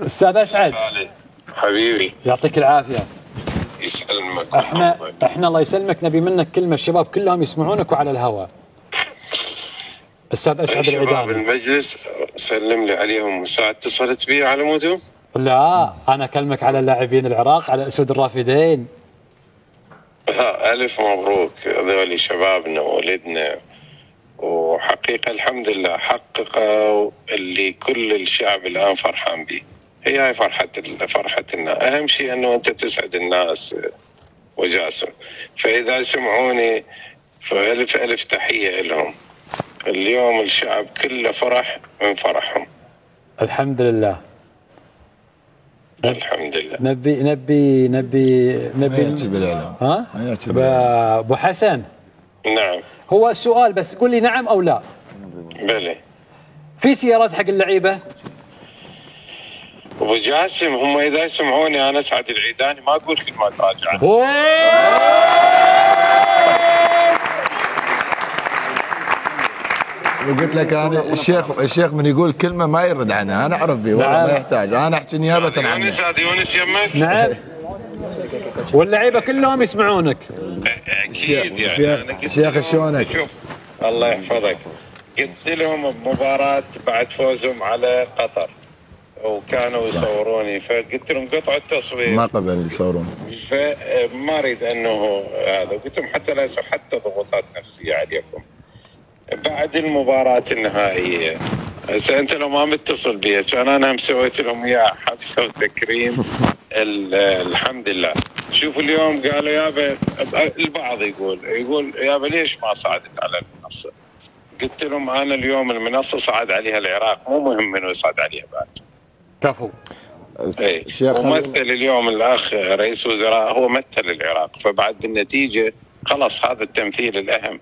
استاذ اسعد حبيبي يعطيك العافيه. يسلمك. احنا الله يسلمك نبي منك كلمه، الشباب كلهم يسمعونك وعلى الهواء. استاذ اسعد شباب العيداني. المجلس سلم لي عليهم، ساعة اتصلت بي على مودهم. لا انا اكلمك على اللاعبين العراق، على اسود الرافدين. الف مبروك، هذول شبابنا وولدنا، وحقيقة الحمد لله حققوا اللي كل الشعب الآن فرحان به. هي فرحتنا، أهم شيء أنه أنت تسعد الناس وجاسم. فإذا سمعوني فألف ألف تحية لهم. اليوم الشعب كله فرح من فرحهم. الحمد لله. الحمد لله. نبي ها ابو حسن. نعم. هو السؤال بس قول لي نعم او لا. بلى. في سيارات حق اللعيبه؟ ابو جاسم هم اذا يسمعوني انا اسعد العيداني ما اقول كلمات راجعه. وقلت لك انا الشيخ من يقول كلمه ما يرد عنها، انا اعرف به والله. ما يحتاج، انا احكي نيابه عنه. هذا يونس يمك. نعم. واللعيبه كلهم يسمعونك. اكيد يعني. شيخ شلونك؟ شوف الله يحفظك، قلت لهم بمباراه بعد فوزهم على قطر وكانوا يصوروني، فقلت لهم قطعوا التصوير ما قبل يصورون، فما اريد انه هذا، قلت لهم حتى لا يصير حتى ضغوطات نفسيه عليكم. بعد المباراة النهائية هسه انت لو ما متصل بي كان انا هم سويت لهم اياه حفله وتكريم. الحمد لله. شوفوا اليوم قالوا يابا، البعض يقول يابا ليش ما صعدت على المنصه؟ قلت لهم انا اليوم المنصه صعد عليها العراق، مو مهم منو يصعد عليها بعد. كفو. ومثل اليوم الاخ رئيس وزراء هو مثل العراق، فبعد النتيجه خلاص هذا التمثيل الاهم.